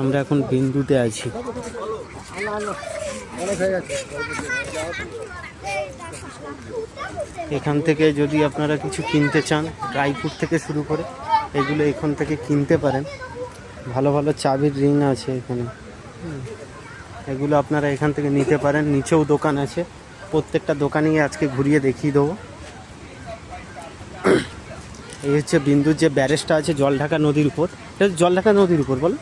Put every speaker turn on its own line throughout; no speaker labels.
আমরা এখন বিন্দুতে আছি। এখান থেকে যদি আপনারা কিছু কিনতে চান, ড্রাই ফ্রুট থেকে শুরু করে এগুলো এখান থেকে কিনতে পারেন। ভালো ভালো চাবির রিং আছে এখানে, এগুলো আপনারা এখান থেকে নিতে পারেন। নিচেও দোকান আছে, প্রত্যেকটা দোকানেই আজকে ঘুরিয়ে দেখিয়ে দেবো। এই হচ্ছে বিন্দুর যে ব্যারেজটা আছে জলঢাকা নদীর উপর, এটা জলঢাকা নদীর উপর বলো।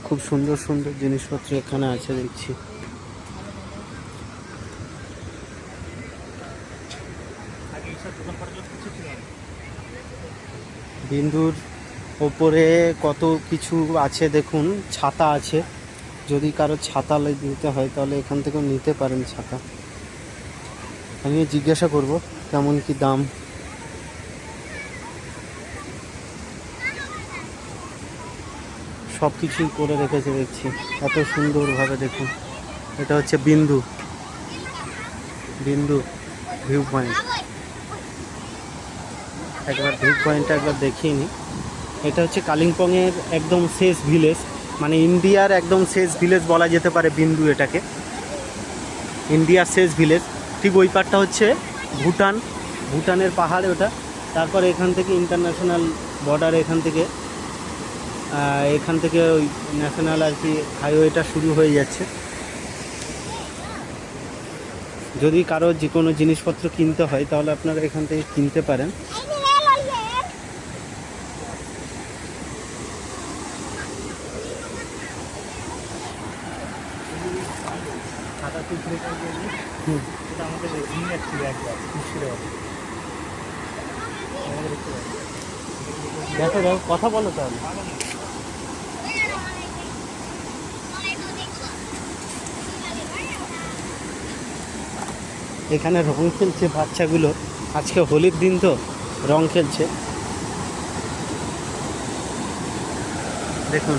খুব সুন্দর সুন্দর জিনিসপত্র এখানে আছে দেখছি। বিন্দুর ওপরে কত কিছু আছে দেখুন, ছাতা আছে, যদি কারো ছাতা নিতে হয় তাহলে এখান থেকেও নিতে পারেন ছাতা। আমি জিজ্ঞাসা করব কেমন কি দাম। সব কিছুই করে রেখেছে দেখছি এত সুন্দরভাবে। দেখুন এটা হচ্ছে বিন্দু ভিউ পয়েন্ট। একবার ভিউ পয়েন্টটা একবার দেখিয়ে নিই। এটা হচ্ছে কালিম্পংয়ের একদম শেষ ভিলেজ, মানে ইন্ডিয়ার একদম শেষ ভিলেজ বলা যেতে পারে বিন্দু এটাকে, ইন্ডিয়ার শেষ ভিলেজ। ঠিক ওই পারটা হচ্ছে ভুটানের পাহাড় ওটা। তারপর এখান থেকে ইন্টারন্যাশনাল বর্ডার, এখান থেকে ওই ন্যাশনাল আর কি হাইওয়েটা শুরু হয়ে যাচ্ছে। যদি কারো যে কোনো জিনিসপত্র কিনতে হয় তাহলে আপনারা এখান থেকে কিনতে পারেন। দেখো কথা বলো তাহলে। এখানে রং খেলছে বাচ্চাগুলো, আজকে হোলির দিন তো রং খেলছে। দেখুন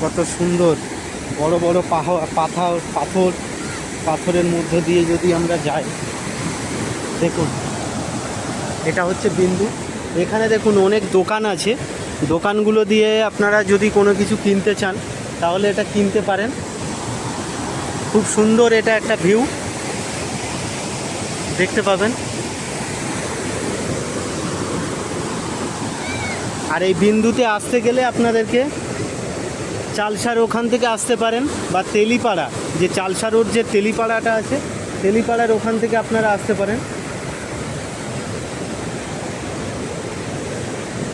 কত সুন্দর বড় বড় পাথরের মধ্য দিয়ে যদি আমরা যাই, দেখুন এটা হচ্ছে বিন্দু। এখানে দেখুন অনেক দোকান আছে, দোকানগুলো দিয়ে আপনারা যদি কোনো কিছু কিনতে চান তাহলে এটা কিনতে পারেন। খুব সুন্দর এটা একটা ভিউ দেখতে পাবেন। আর এই বিন্দুতে আসতে গেলে আপনাদেরকে চালসা ওখান থেকে আসতে পারেন, বা তেলিপাড়া, যে চালসা রোড যে তেলিপাড়াটা আছে, তেলিপাড়ার ওখান থেকে আপনারা আসতে পারেন।